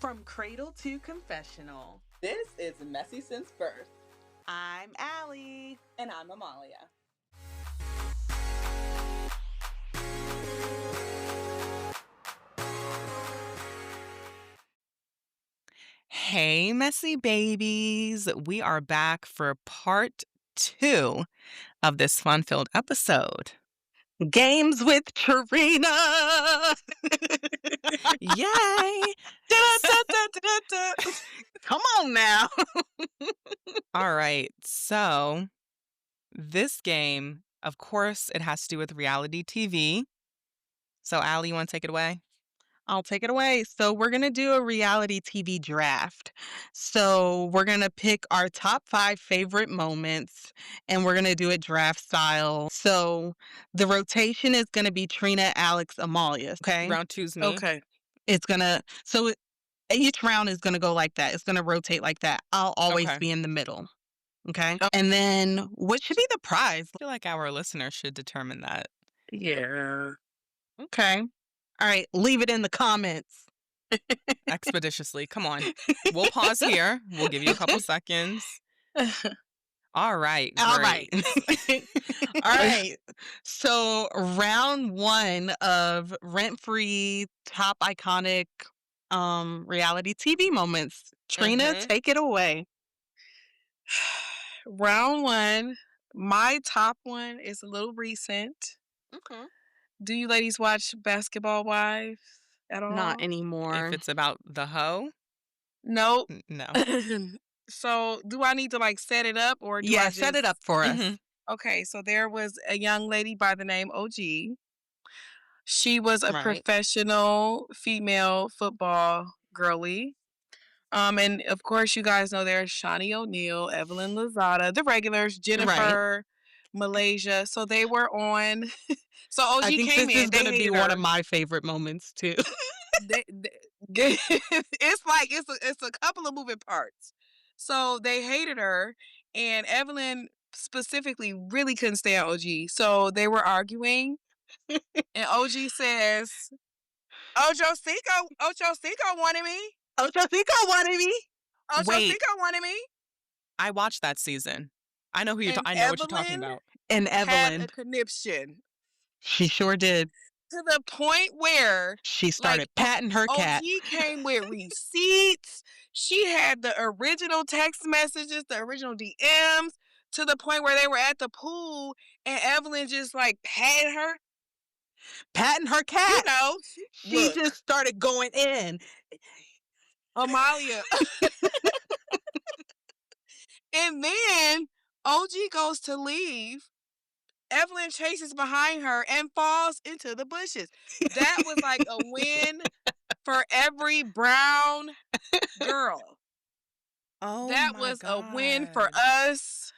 From cradle to confessional. This is Messy Since Birth. I'm Allie. And I'm Amalia. Hey, messy babies. We are back for part 2 of this fun-filled episode. Games with Trina. Yay. Come on now. All right. So this game, of course, it has to do with reality TV. So Allie, you want to take it away? I'll take it away. So we're going to do a reality TV draft. So we're going to pick our top 5 favorite moments and we're going to do it draft style. So the rotation is going to be Trina, Alex, Amalia. Okay. Round 2's me. Okay. It's going to, so each round is going to go like that. It's going to rotate like that. I'll always be in the middle. Okay. And then what should be the prize? I feel like our listeners should determine that. Yeah. Okay. All right, leave it in the comments. Expeditiously. Come on. We'll pause here. We'll give you a couple seconds. All right. All right. All right. So round 1 of rent-free top iconic reality TV moments. Trina, take it away. Round 1. My top one is a little recent. Okay. Do you ladies watch Basketball Wives at all? Not anymore. If it's about the hoe? Nope. No. So do I need to like set it up or do I just... set it up for us. Okay, so there was a young lady by the name OG. She was a professional female football girly. And of course you guys know there's Shawnee O'Neal, Evelyn Lozada, the regulars, Jennifer, Malaysia. So they were on. So OG I think came this in. is going to be one of my favorite moments too. It's like it's a couple of moving parts. So they hated her, and Evelyn specifically really couldn't stand OG. So they were arguing, and OG says, "Ocho Cinco wanted me. Ocho Cinco wanted me. Ocho Cinco wanted me." I watched that season. I know who you're. I know what you're talking about. And Evelyn had a conniption. She sure did. To the point where she started patting her cat. OG came with receipts. She had the original text messages, the original DMs, to the point where they were at the pool and Evelyn just like patting her cat. You know, she just started going in. Amalia. And then OG goes to leave. Evelyn chases behind her and falls into the bushes. That was like a win for every brown girl. Oh, that was a win for us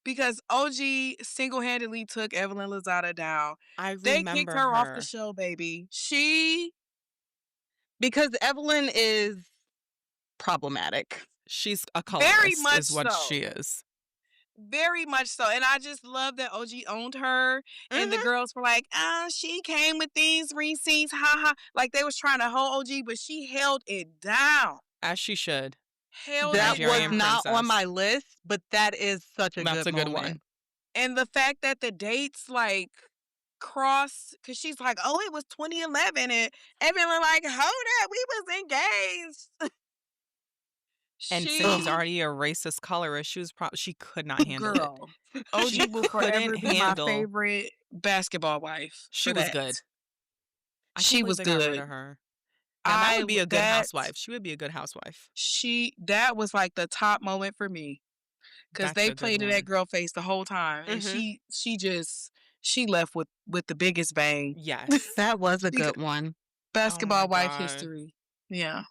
because OG single-handedly took Evelyn Lozada down. They kicked her off the show, baby. Because Evelyn is problematic. She's a colorist, very much is what she is. Very much so. And I just love that OG owned her. And the girls were like, she came with these receipts. Ha ha. Like they was trying to hold OG, but she held it down. As she should. That was not on my list, but that is such a good one. And the fact that the dates like cross, because she's like, oh, it was 2011. And Evelyn like, hold up, we was engaged. And since she's already a racist colorist, she could not handle it. OG will forever be my favorite basketball wife. She was good. She was good. Her. That would be a good housewife. She would be a good housewife. That was like the top moment for me. Because they played in that girl face the whole time. And she left with the biggest bang. Yes. That was a good one. Basketball wife history. Yeah.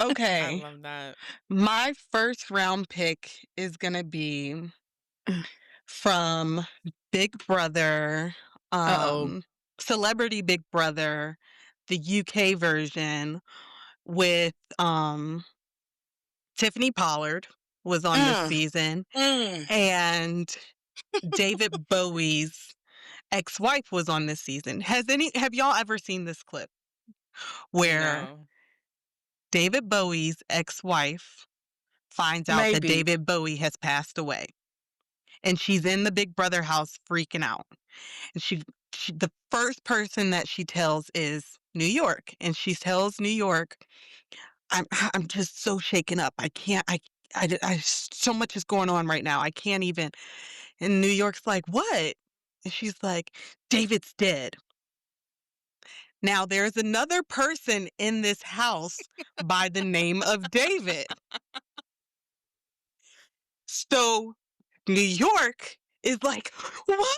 Okay. I love that. My first round pick is going to be from Big Brother, Celebrity Big Brother, the UK version with Tiffany Pollard was on this season. And David Bowie's ex-wife was on this season. Have y'all ever seen this clip? Where David Bowie's ex-wife finds out that Maybe. David Bowie has passed away. And she's in the Big Brother house freaking out. And the first person that she tells is New York. And she tells New York, I'm just so shaken up. I can't, so much is going on right now. I can't even. And New York's like, what? And she's like, David's dead. Now, there's another person in this house by the name of David. So New York is like, what?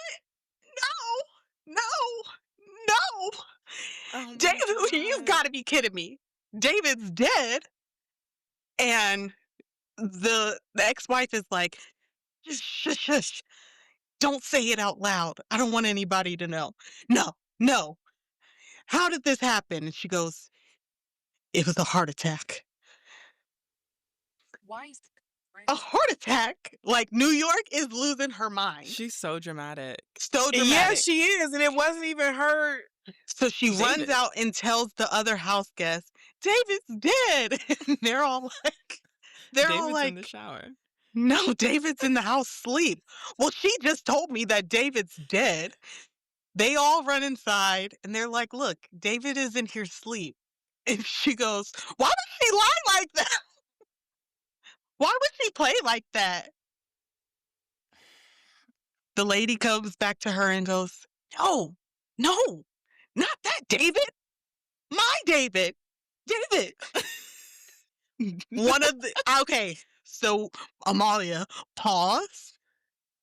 No, no. Oh my David, you've God. got to be kidding me. David's dead. And the ex-wife is like, shush, shush. Don't say it out loud. I don't want anybody to know. No, no. How did this happen? And she goes, it was a heart attack. Why is A heart attack? Like, New York is losing her mind. She's so dramatic. So dramatic. Yeah, she is, and it wasn't even her. So she runs David. out and tells the other house guests, David's dead. And they're all David's like, in the shower. no, David's in the house asleep. Well, she just told me that David's dead. They all run inside and they're like, look, David is in here asleep. And she goes, why would she lie like that? Why would she play like that? The lady comes back to her and goes, no, not that David. My David. David. Okay, so Amalia, pause,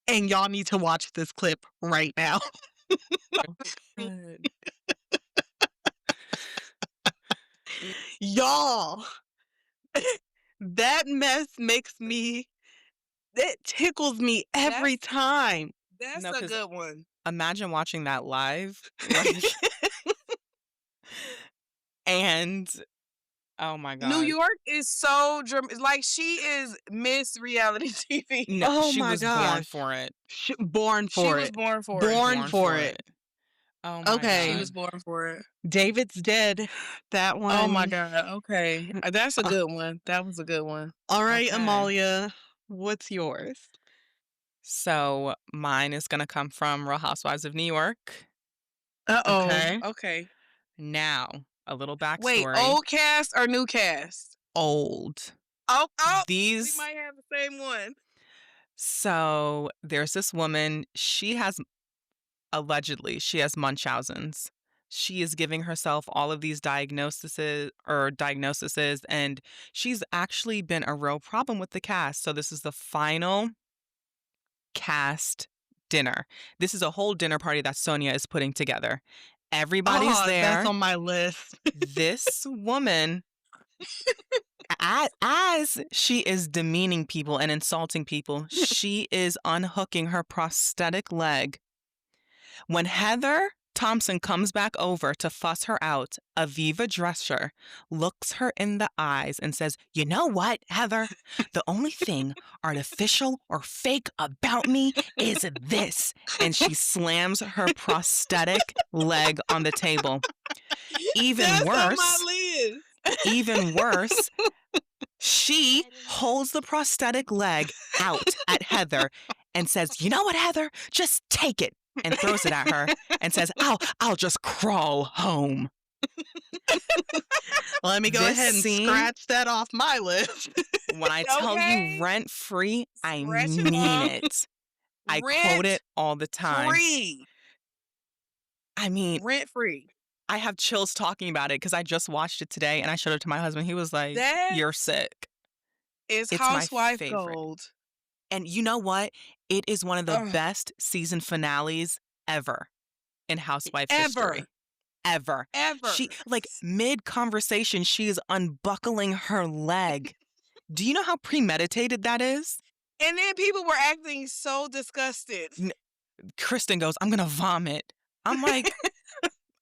and y'all need to watch this clip right now. Good. Y'all, that mess it tickles me every time. That's No, a 'cause- good one. Imagine watching that live. Like, and oh my God. New York is so like she is Miss Reality TV. No, Oh she my was born gosh. for it. Born She for was it. born for it. Born for it. Oh my Okay. She God. was born for it. David's dead. That one. Oh my God. Okay. That's a good one. That was a good one. All right, Okay. Amalia, what's yours? So mine is gonna come from Real Housewives of New York. Uh-oh. Okay. Okay. Now, a little backstory. Wait, old cast or new cast? Old. Oh, we These. might have the same one. So there's this woman. Allegedly, she has Munchausen's. She is giving herself all of these diagnoses, and she's actually been a real problem with the cast. So this is the final cast dinner. This is a whole dinner party that Sonia is putting together. Everybody's there. That's on my list. This woman, as she is demeaning people and insulting people, she is unhooking her prosthetic leg. When Heather Thompson comes back over to fuss her out, Aviva Drescher looks her in the eyes and says, you know what, Heather? The only thing artificial or fake about me is this. And she slams her prosthetic leg on the table. Even worse, she holds the prosthetic leg out at Heather and says, you know what, Heather? Just take it. And throws it at her and says, I'll just crawl home. Let me go ahead and scratch that off my list. When I tell you rent free, I mean it. I quote it all the time. Free. I mean, rent free. I have chills talking about it because I just watched it today and I showed it to my husband. He was like, you're sick. It's housewife gold. And you know what? It is one of the best season finales ever in Housewives history. Ever. She, like, mid-conversation, she is unbuckling her leg. Do you know how premeditated that is? And then people were acting so disgusted. Kristen goes, I'm going to vomit. I'm like,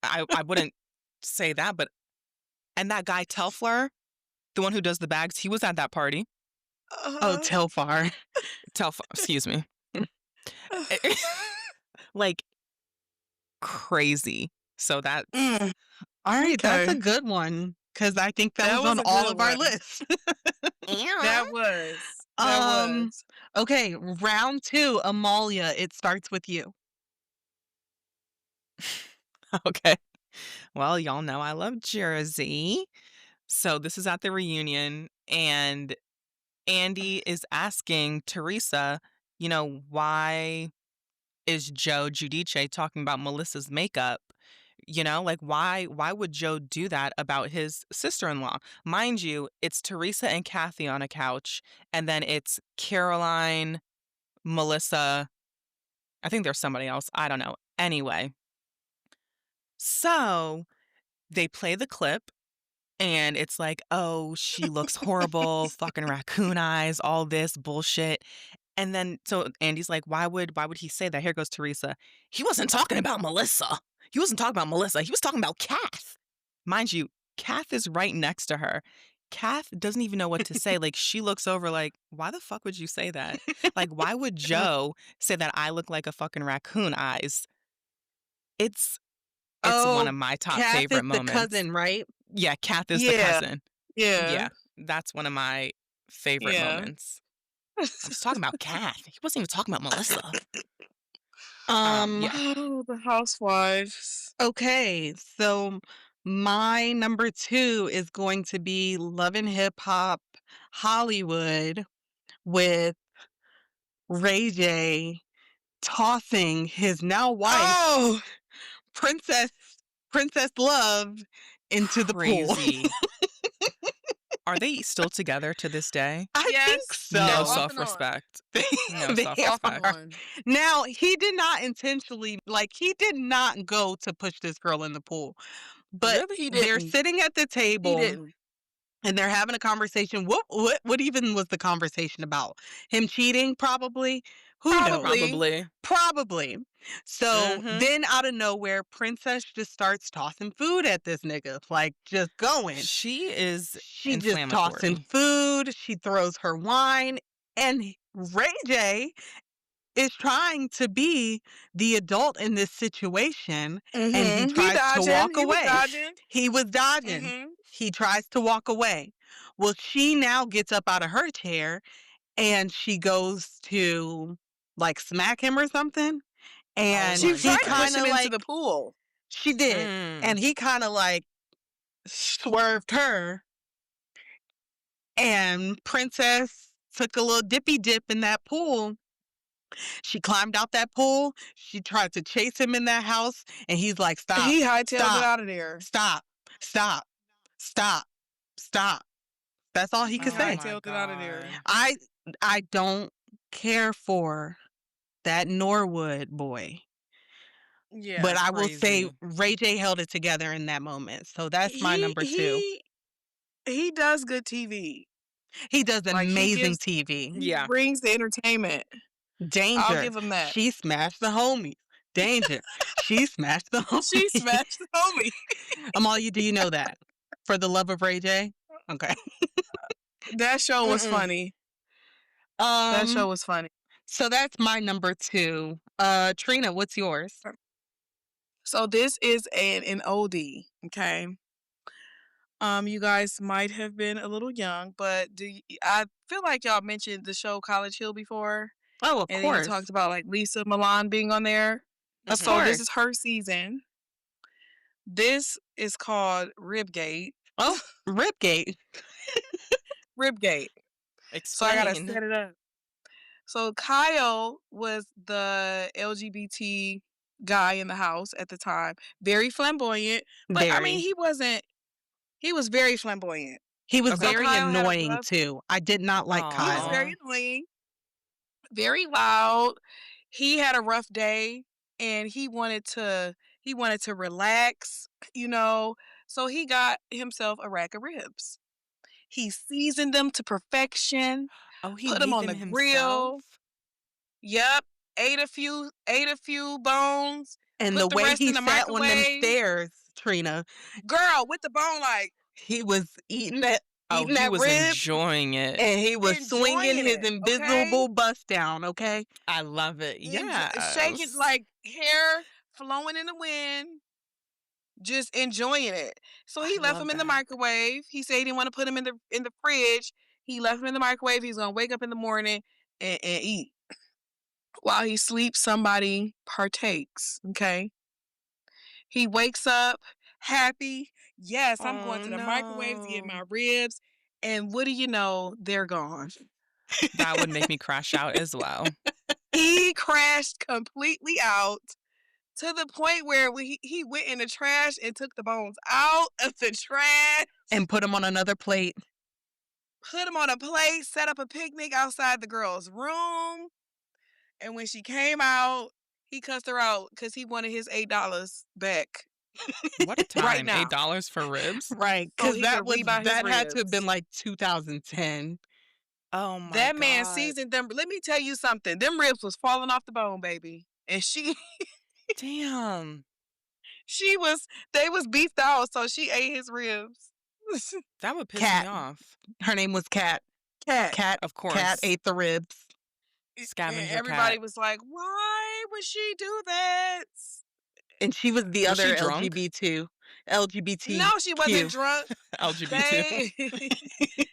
I wouldn't say that, but... And that guy, Telfar, the one who does the bags, he was at that party. Oh, Telfar. Telfar, excuse me. Like, crazy. So that's... All right, that's a good one. because I think that was was on a all good of our one. lists. That was. That Um, was. okay, round 2, Amalia, it starts with you. Okay. Well, y'all know I love Jersey. So this is at the reunion, and Andy is asking Teresa, why is Joe Giudice talking about Melissa's makeup? Like why would Joe do that about his sister-in-law? Mind you, it's Teresa and Kathy on a couch, and then it's Caroline, Melissa. I think there's somebody else. I don't know. Anyway, so they play the clip. And it's like, oh, she looks horrible, fucking raccoon eyes, all this bullshit. And then so Andy's like, why would he say that? Here goes Teresa. He wasn't talking about Melissa. He wasn't talking about Melissa. He was talking about Kath. Mind you, Kath is right next to her. Kath doesn't even know what to say. Like she looks over like, why the fuck would you say that? Like, why would Joe say that I look like a fucking raccoon eyes? It's one Oh, of my top Kath is favorite the moments. cousin, right? Yeah, Kath is the Yeah. cousin. Yeah. Yeah, that's one of my favorite Yeah. moments. I was talking about Kath. He wasn't even talking about Melissa. Um, Yeah. Oh, the housewives. okay, so my number 2 is going to be Love and Hip Hop Hollywood with Ray J tossing his now wife, Oh, Princess Love, into the pool. Crazy. Are they still together to this day? I think yes. so. No Off and on. self-respect. They, No they Off and self-respect. are. on. Now, he did not intentionally, like, he did not go to push this girl in the pool. But Really, he they're didn't. sitting at the He table didn't. and they're having a conversation. What even was the conversation about? Him cheating, probably? Who knows? Probably. Probably. So Mhm. then out of nowhere, Princess just starts tossing food at this nigga, like just going. She is She just tossing inflammatory. food. She throws her wine. And Ray J is trying to be the adult in this situation, and he Mm-hmm. tries to walk He was away. dodging. He was dodging. Mm-hmm. He tries to walk away. Well, she now gets up out of her chair and she goes to like smack him or something. And She my he tried to push kind him of into like, the pool. she did. Mm. And he kind of like swerved her. And Princess took a little dippy dip in that pool. She climbed out that pool. She tried to chase him in that house. And he's like, stop, He hightailed it stop, out of there. stop, stop, stop, stop. That's all he He could say. hightailed it out of there. I don't care for that Norwood boy. Yeah. But I will say Crazy. Ray J held it together in that moment. So that's my number 2. He does good TV. He does Like amazing TV. he Yeah. brings the entertainment. I'll Danger. give him that. She smashed the homies. Danger. She smashed the homies. She smashed the homie. Amalia, do you know that? For the love of Ray J? Okay. That show was funny. That show was funny. So that's my number 2. Trina, what's yours? So this is an oldie, okay? You guys might have been a little young, but I feel like y'all mentioned the show College Hill before, Oh, of and then you course. talked about like Lisa Milan being on there. Of So course. this is her season. This is called Ribgate. Oh, Ripgate. Ribgate. So I gotta set it up. So Kyle was the LGBT guy in the house at the time. Very flamboyant. But I mean, Very. he was very flamboyant. He was Okay. very Kyle had a annoying rough- too. I did not like Aw. He was Kyle. very annoying, very loud. He had a rough day and he wanted to relax, you know. So he got himself a rack of ribs. He seasoned them to perfection. Oh, he Put 'em made on them the grill. himself? Yep. Ate a few bones. And Put the the way rest he in the sat on them microwave. stairs, Trina, Girl, with the bone like he was eating that Oh, he was rib, enjoying it. and he was swinging enjoying his it, invisible okay? bust down. Okay. I love it. Shaking Yes. like hair flowing in the wind. just enjoying it. So he I left love him in the that. microwave. He said he didn't want to put him in the fridge. He left him in the microwave. He's gonna wake up in the morning and eat. While he sleeps, somebody partakes. Okay. He wakes up happy. Yes, I'm going Oh, to the microwave to get no. my ribs. And what do you know? They're gone. That would make me crash out as well. He crashed completely out to the point where he went in the trash and took the bones out of the trash, And put them on another plate. put them on a plate, set up a picnic outside the girl's room. And when she came out, he cussed her out because he wanted his $8 back What a right time. now $8 for ribs? Right, so because he could rebuy his that had to have been ribs. like 2010. Oh my That man God. seasoned them. Let me tell you something. Them ribs was falling off the bone, baby. And Damn. they was beefed out, so she ate his ribs. That would piss me Cat. off. Her name was Cat. Cat. Of Cat course. ate the ribs. Scavenger Everybody cat. was like, "Why would she do that?" And she was the Was she other drunk? No, she wasn't LGBTQ. drunk. LGBT. They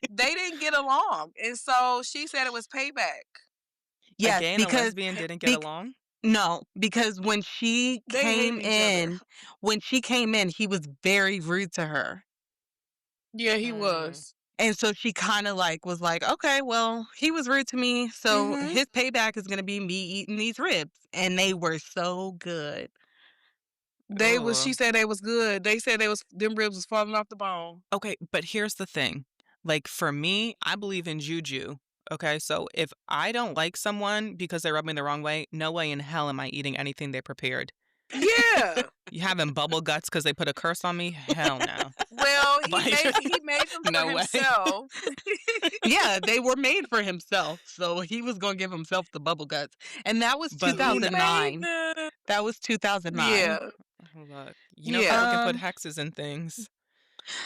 they didn't get along, and so she said it was payback. A Yes, gay and a because lesbian didn't get bec along? no, because They hated each other. when she came in, he was very rude to her. Yeah, he Mm. was. And so she kinda, like, was like, "Okay, well, he was rude to me, so Mhm. his payback is gonna be me eating these ribs." And they were so good. She Ugh. said they was good. They said them ribs was falling off the bone. Okay, but here's the thing. Like, for me, I believe in juju. Okay, so if I don't like someone because they rub me the wrong way, no way in hell am I eating anything they prepared. Yeah. You having bubble guts because they put a curse on me? Hell no. Well, Like, he made them for no way. himself. Yeah, they were made for himself, so he was gonna give himself the bubble guts, and that was But who kn 2009. them. That was 2009. Yeah. Look, you know Yeah. people can put Um, hexes in things.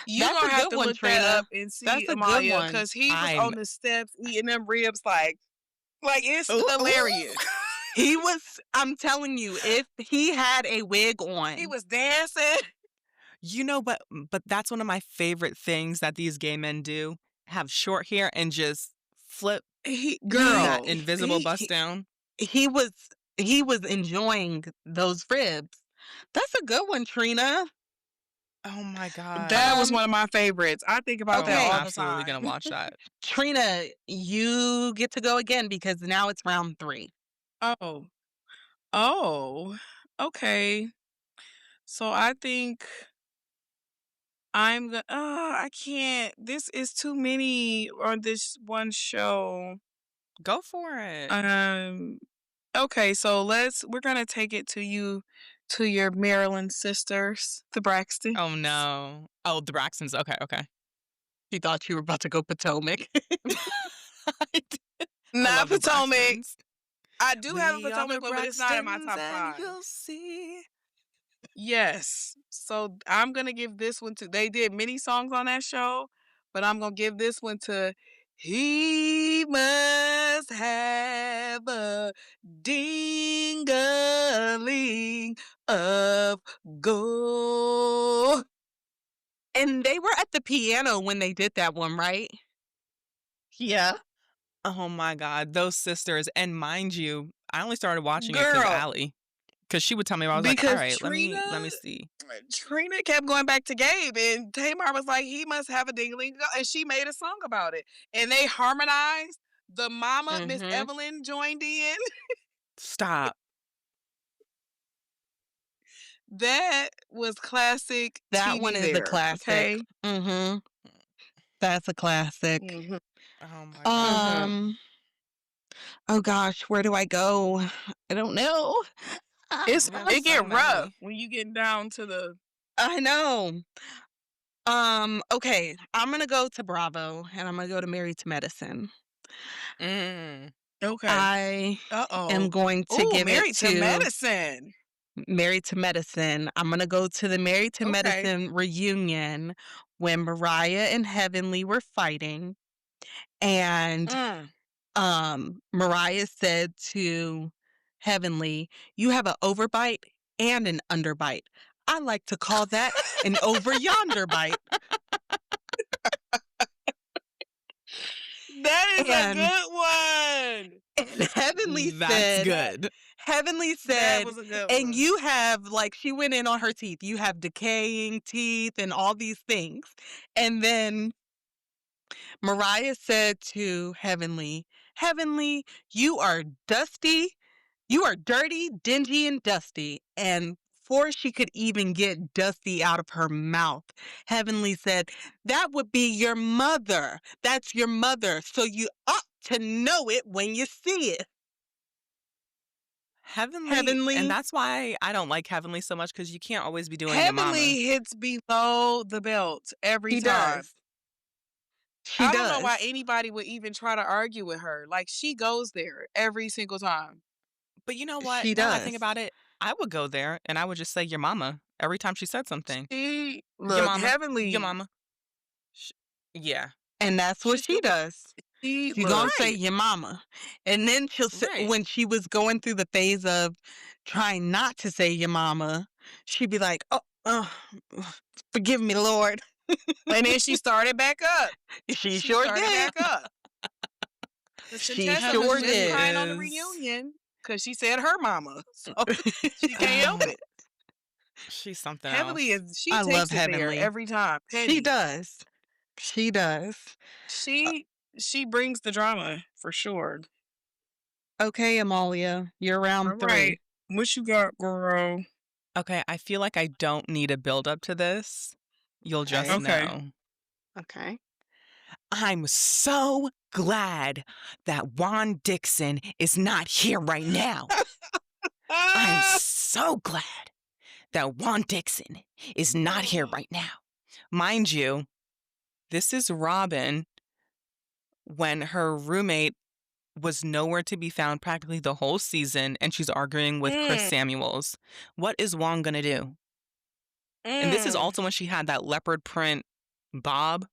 You that's a gonna have good to one, look that Trina. up and That's see a good Amalia, one. because he was I'm on the steps eating them ribs like it's ooh, hilarious. ooh. I'm telling you, if he had a wig He on, was dancing. You know, but that's one of my favorite things that these gay men do. Have short hair and just flip he that Girl. invisible bust down. he was he was enjoying those ribs. That's a good one, Trina. Oh my God. That was Um, one of my favorites. I think about Oh, that I'm okay, all the absolutely gonna time. watch that. Trina, you get to go again because now it's round 3. Oh. Oh. Okay. So I think I can't. This is too many on this one show. Go for it. Um okay, so we're gonna take it to your Maryland sisters, the Braxtons. Oh no. Oh, the Braxtons. Okay, okay. She thought you were about to go Potomac. I Not love the Potomac. Braxtons. I do have a We are the Potomac one, but it's not in my Braxtons, top and 5. you'll see. Yes. So I'm gonna give this one to they did many songs on that show, but I'm gonna give this one to He Must Have a Ding-a-ling of Gold. And they were at the piano when they did that one, right? Yeah. Oh my God, those sisters. And mind you, I only started watching it because Girl, Allie, because she would tell me, I was like, all because right, let me see. Trina kept going back to Gabe, and Tamar was like, he must have a ding-a-ling, and she made a song about it. And they harmonized. The mama, Miss Mhm. Evelyn, joined in. Stop. That was classic That one TV is a there, classic. okay? Mhm. That's a classic. Mhm. Oh my God. Mhm. Um, oh gosh, where do I go? I don't know. There's It so get rough many. when you get down to the I know. Okay, I'm gonna go to Bravo and I'm gonna go to Married to Medicine. Mm. okay. I am Uh-oh. going to Oh, give it Married to to Medicine. Married to Medicine. I'm gonna go to the Married to Okay. Medicine reunion when Mariah and Heavenly were fighting, and Mm. Mariah said to Heavenly, "You have an overbite and an underbite. I like to call that an over yonder bite. That is a And, good one. and That's good. Heavenly That said, was a good and one. you have, like, she went in on her teeth. You have decaying teeth and all these things. And then Mariah said to Heavenly, Heavenly, you are dusty. You are dirty, dingy, and dusty. And before she could even get dusty out of her mouth, Heavenly said, that would be your mother. That's your mother. So you ought to know it when you see it. Heavenly, and Heavenly. that's why I don't like Heavenly so much, because you can't always be doing your mama. Heavenly hits below the belt every She time. does. She I does. don't know why anybody would even try to argue with her. Like, she goes there every single time. But you know what? She Now that I think does. about it, I would go there and I would just say your mama every time she said something. She Your look mama. Heavenly. Your mama. Yeah. And that's what She's she super. does. She She's look gonna say Right. your mama. And then she'll say, Right. when she was going through the phase of trying not to say your mama, she'd be like, oh, forgive me, Lord. and then she started back up. She She sure started did. back up. She Contessa sure was just did. crying on the reunion because she said her mama, so she can't help it. She's something Heavenly else. is she I love takes it there Heavenly. every time. She Petty. does. She does. She brings the drama for sure. Okay, Amalia, you're round All 3. right, what you got, girl? Okay, I feel like I don't need a build up to this. You'll just Okay. know. Okay. I'm so glad that Juan Dixon is not here right now. I'm so glad that Juan Dixon is not here right now. Mind you, this is Robin when her roommate was nowhere to be found practically the whole season, and she's arguing with Chris Samuels. What is Juan gonna do? And this is also when she had that leopard print bob.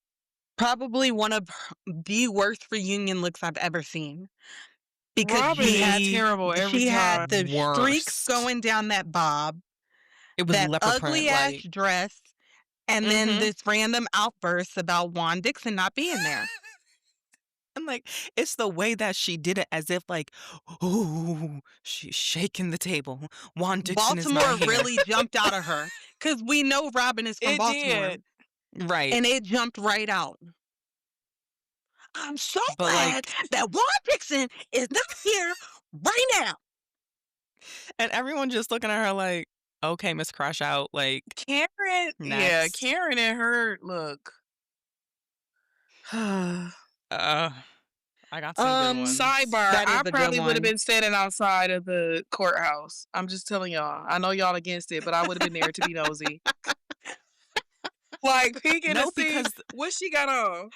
Probably one of the worst reunion looks I've ever seen. Because Robin is terrible every she time. had the streaks Worst. going down that bob, It was that leopard print, ugly ass like. dress, and then this random outburst about Juan Dixon not being there. And like, it's the way that she did it, as if like, ooh, she's shaking the table. Juan Dixon is not Baltimore here. really jumped out of her because we know Robin is from It Baltimore. did. Right. And it jumped right out. I'm so But, glad like- that Juan Dixon is not here right now. And everyone just looking at her like, okay, Miss Crash Out, like, Karen, yeah, next. Karen and her look. I got some good ones. Sidebar, That is I a good probably would have one. been standing outside of the courthouse. I'm just telling y'all. I know y'all against it, but I would have been there to be nosy. Like, peeking No, to see because what she got on.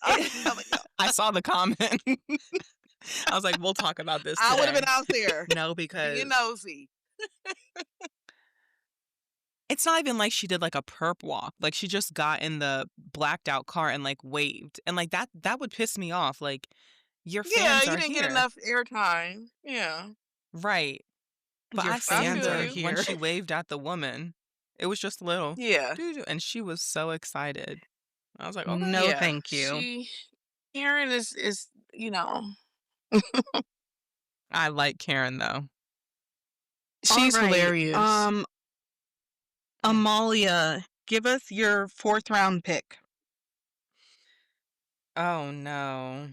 I'm just telling y'all. I saw the comment. I was like, we'll talk about this today. I would have been out there. No, because Being nosy. it's not even like she did like a perp walk. Like, she just got in the blacked out car and like waved. And like that would piss me off. Like, your fans Yeah, are you didn't here. get enough airtime. Yeah. Right. But Your I fans seen are her here. when she waved at the woman. It was just little. Yeah. Doo-doo, and she was so excited. I was like, okay. No, Yeah. thank you. Karen is, you know. I like Karen though. She's All right, hilarious. Amalia, give us your 4th round pick. Oh no.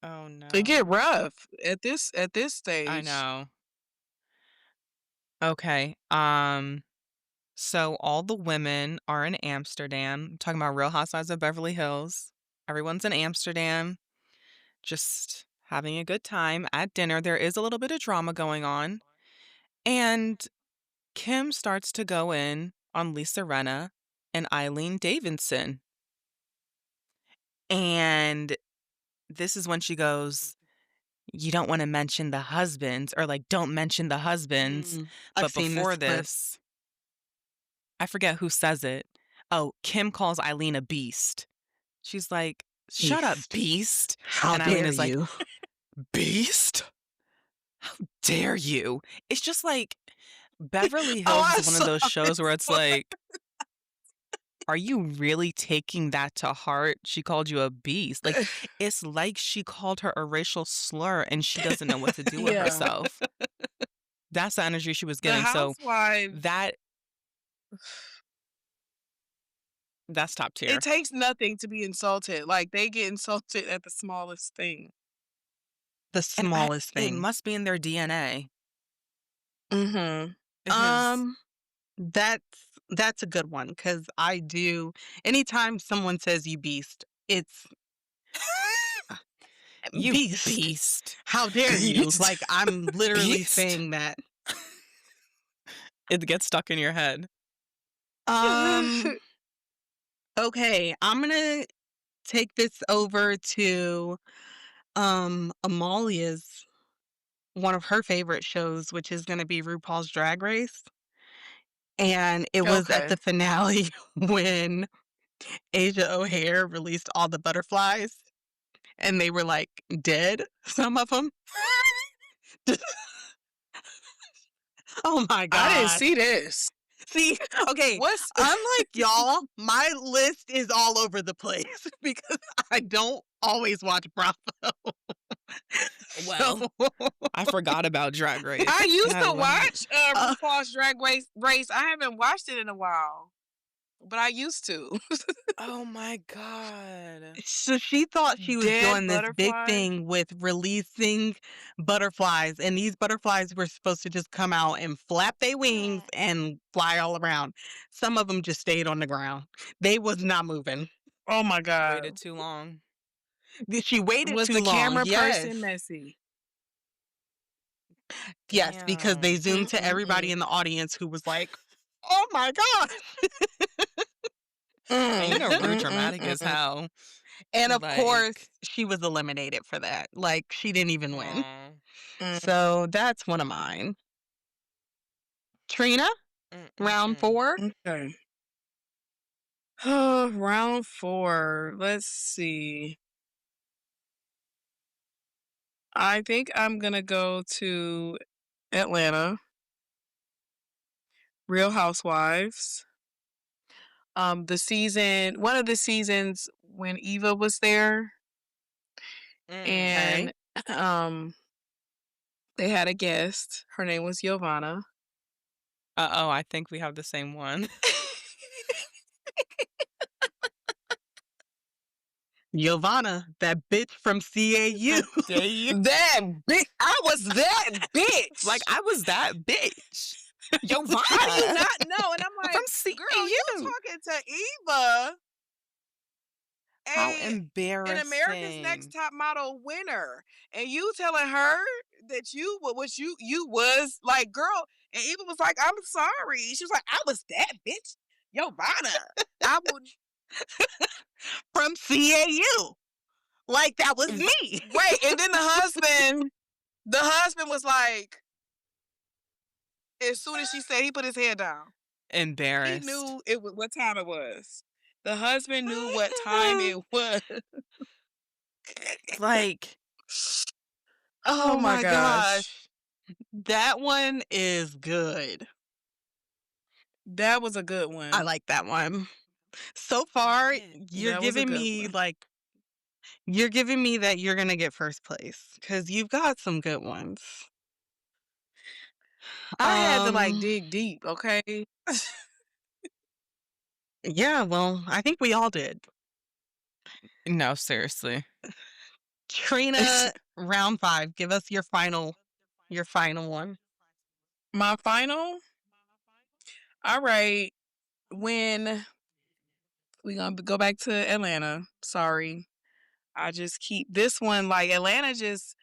Oh no. It get rough at this stage. I know. Okay. So all the women are in Amsterdam. I'm talking about Real Housewives of Beverly Hills. Everyone's in Amsterdam, just having a good time at dinner. There is a little bit of drama going on. And Kim starts to go in on Lisa Rinna and Eileen Davidson. And this is when she goes, you don't want to mention the husbands, or like, don't mention the husbands. I've But seen before this clip. this, I forget who says it. Oh, Kim calls Eileen a beast. She's like, shut up, beast. How And Eileen dare is like, you? beast? Dare you? It's just like Beverly Oh, Hills I is one of saw those shows where this it's one. like, are you really taking that to heart? She called you a beast. Like, it's like she called her a racial slur and she doesn't know what to do with Yeah. herself. That's the energy she was The getting. So housewives, that that's top it tier. takes nothing to be insulted. Like, they get insulted at the smallest thing. The And smallest it thing. must be in their DNA. Mhm. Because Um, that's a good one because I do anytime someone says "you beast," it's you beast. beast. How dare you? Beast. Like, I'm literally Beast. saying that. It gets stuck in your head. Um, okay, I'm gonna take this over to Amalia's one of her favorite shows, which is gonna be RuPaul's Drag Race. And it was at Okay. the finale when Asia O'Hare released all the butterflies and they were like dead, some of them. Oh my I didn't gosh. see this. See, okay, What's unlike y'all, my list is all over the place because I don't always watch Bravo. Well, So, I forgot about Drag Race. I used Had to a lot. watch RuPaul's Drag Race. I haven't watched it in a while, but I used to. Oh my god. so she thought she was Dead doing this big butterflies. thing with releasing butterflies, and these butterflies were supposed to just come out and flap their wings and fly all around. Some of them just stayed on the ground. They was not moving. Oh my god. Waited too long. She waited Was too the long. camera Yes. person messy? Yes, because they Damn. zoomed to everybody in the audience who was like, "Oh my god." And you know Rue Mm, mm, dramatic as mm. hell. And of course, Like, she was eliminated for that. Like she didn't even win. aw. Mm. So that's one of mine. Trina, round Mm-mm-mm. 4. Okay. Oh, round 4. Let's see. I think I'm gonna go to Atlanta. Real Housewives. One of the seasons when Eva was there, Mm. and Okay. um, they had a guest. Her name was Giovanna. Uh-oh, I think we have the same one. Giovanna, that bitch from CAU. Dare you? That bitch! I was that Like, bitch. I was that bitch. How do you Giovanna not know? And I'm from like, girl, you CAU. talking to Eva, How a an America's Next embarrassing. Top Model winner, and you telling her that you was like, girl, and Eva was like, I'm sorry. She was like, I was that bitch, Giovanna. I would From CAU. Like that was V me. wait, and then the husband was like, as soon as she said, he put his head down. He embarrassed. knew what time it was. The husband knew what time it was. Like, Oh Oh my my gosh. gosh. That one is good. That was a good I one. like that one. So far, you're That was a giving good me one. like you're giving me that you're gonna get first place because you've got some good ones. I had to like Um, dig deep, okay? yeah, well, I think we all did. no, seriously. Trina, round 5. Give us your final one. My final? All right. When we gonna go back to Atlanta. Sorry. I just keep this one like Atlanta just,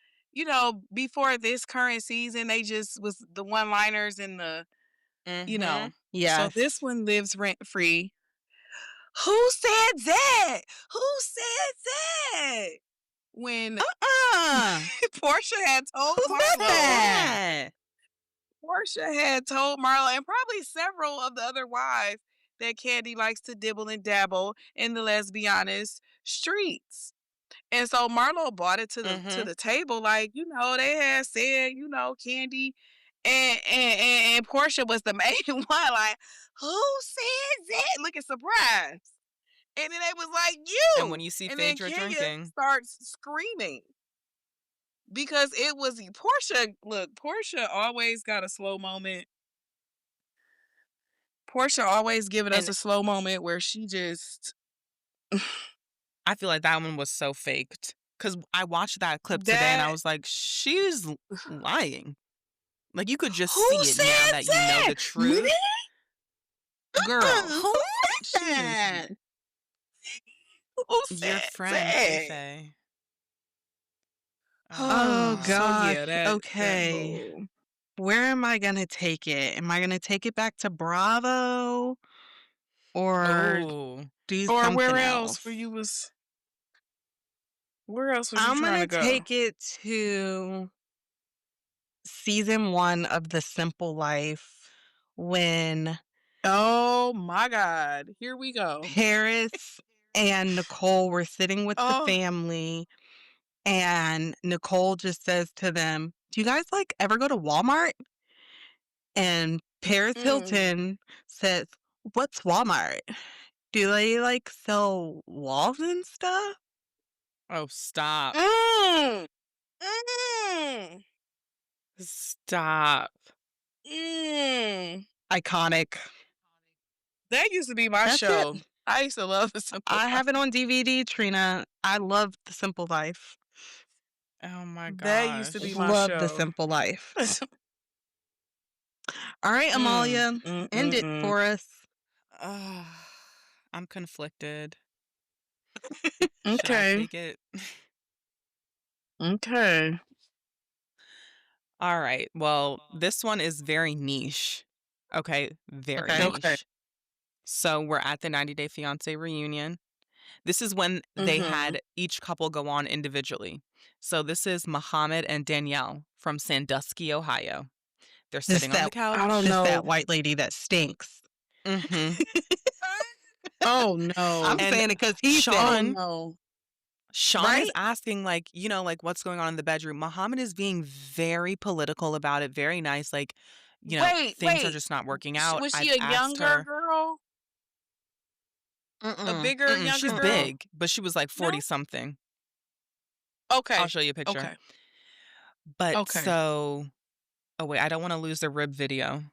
before this current season, they just was the one liners and you know. Mhm. So this Yes. one lives rent free. Who said that? Who said that? When Uh-uh. Portia had told Who said Who said Marlo, that? that? Portia had told Marlo, and probably several of the other wives, that Candy likes to dibble and dabble in the, let's be honest, streets. And so Marlo brought it to Mhm. the table, like, they had said, Candy and Portia was the main one, like, who said that? Looking surprised. And then they was like, And when you. you see And then Phaedra Kenya drinking, starts screaming because it was Portia. Look, Portia always got a slow moment. Portia always giving us and a slow moment where she just I feel like that one was so faked. Cause I watched that clip today and I that. was like, "She's lying." Like, you could just Who see it now said that you know that? the Me? truth. Girl, Who said she. that? Who Your said friend, that? Feifei. Oh my Oh So gosh. yeah, gosh. that Okay. whole. Where am I gonna take it? Am I gonna take it back to Bravo or Oh. do Or something else? where else was you I'm trying to gonna go? take it to season 1 of The Simple Life when Oh my God. Here we go. Paris and Nicole were sitting with the Oh. family, and Nicole just says to them, "Do you guys like ever go to Walmart?" And Paris Mm. Hilton says, "What's Walmart? Do they like sell walls and stuff?" Oh, stop. Mm. Mm. Stop. Mm. Iconic. That used to be my That's it. show. I used to love The Simple I Life. have it on DVD, Trina. I love The Simple Life. Oh my That used to be gosh. my Love The show. Simple Life. All right, Mm. Amalia, Mm. end Mm. it Mm. for us. Ugh, I'm conflicted. Should I Okay. take it? Okay. All right. Well, this one is very niche. Okay, very Okay. Okay. niche. So we're at the 90 Day Fiance reunion. This is when they Mhm. had each couple go on individually. So this is Muhammad and Danielle from Sandusky, Ohio. They're This sitting on the that I don't couch. this that know. white lady that stinks. Hmm. Oh I'm no. And saying it because he said Oh it. Sean, no. Sean is Right? asking, like, like what's going on in the bedroom. Muhammad is being very political about it, very nice. Like, Wait, things are wait. just not working out. Was she I've a asked younger her. girl? A Mm-mm. bigger, Mm-mm, younger she's girl? big, but she was like 40 No? something. I'll Okay. show you a picture. Okay. But Okay. so, oh wait, I don't want to lose the rib video.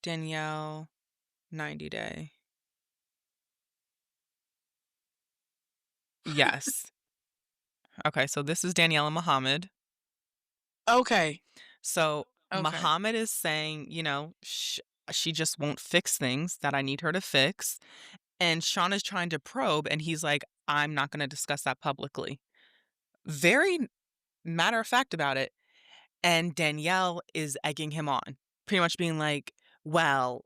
Danielle, 90 Day. Yes. Okay, so this is Danielle and Muhammad. Okay. So Okay. Muhammad is saying, she just won't fix things that I need her to fix. And Sean is trying to probe, and he's like, I'm not going to discuss that publicly. Very matter of fact about it. And Danielle is egging him on, pretty much being like, well,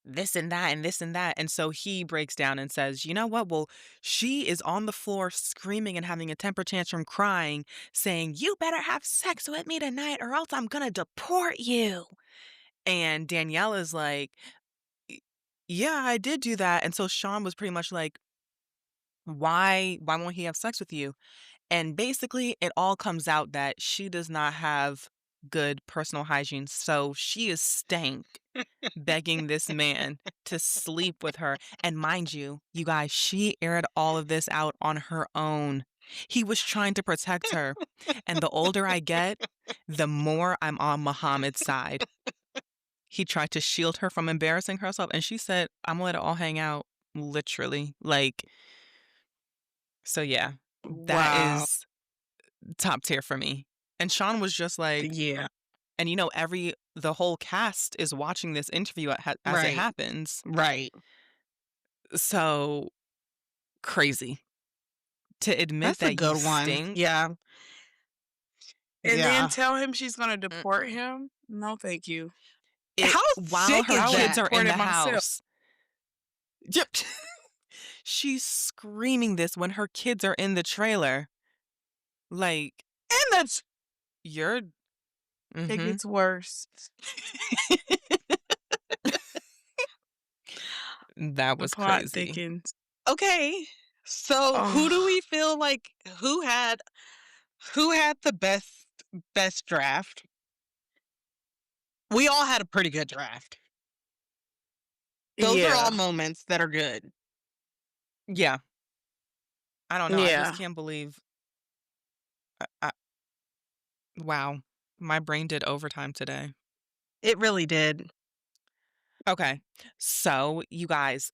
this and that and this and that. And so he breaks down and says, you know what? Well, she is on the floor screaming and having a temper tantrum, crying, saying, you better have sex with me tonight or else I'm going to deport you. And Danielle is like, "Y- yeah, I did do that." And so Sean was pretty much like, why won't he have sex with you? And basically, it all comes out that she does not have good personal hygiene. So she is stank begging this man to sleep with her. And mind you, you guys, she aired all of this out on her own. He was trying to protect her. And the older I get, the more I'm on Muhammad's side. He tried to shield her from embarrassing herself. And she said, I'm gonna let it all hang out, literally. Like, so yeah, that Wow. is top tier for me. And Sean was just like, Yeah. and the whole cast is watching this interview as it Right. happens. Right. So crazy to admit That's a that you good one. stink. Yeah. And then Yeah. tell him she's gonna deport Mm-mm. him? No, thank you. It How while sick her is I would have kids that? are in deported the myself. house. Yep. She's screaming this when her kids are in the trailer. Like, And that's you're it mm-hmm. gets worse. That The was plot crazy. thickens. Okay. So who do we feel like who had the best draft? We all had a pretty good draft. Those are all Yeah. moments that are good. Yeah. I don't know. I just Yeah. can't believe. Wow. My brain did overtime today. It really did. Okay. So, you guys,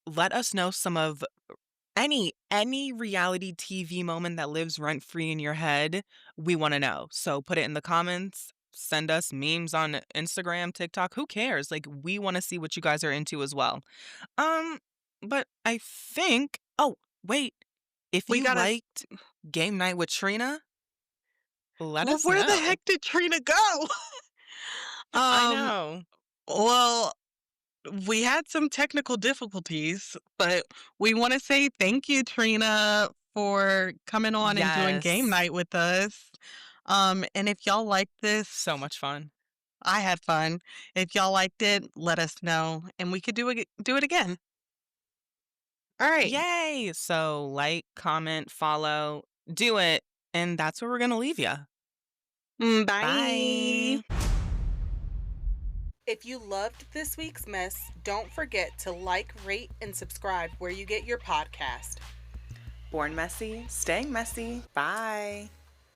let us know some of any reality TV moment that lives rent free in your head. We want to know. So, put it in the comments. Send us memes on Instagram, TikTok. Who cares? Like, we want to see what you guys are into as well. Um, but I think. Oh, wait. If We you gotta. liked Game Night with Trina, let Well, us where the know. heck did Trina go? I um. know. Well, we had some technical difficulties, but we want to say thank you, Trina, for coming on and doing game Yes. night with us. And if y'all like this, So much fun. I had fun. If y'all liked it, let us know, and we could do it again. All right. Yay! So, like, comment, follow, do it. And that's where we're going to leave you. Bye. Bye. If you loved this week's mess, don't forget to like, rate, and subscribe where you get your podcast. Born messy, staying messy. Bye.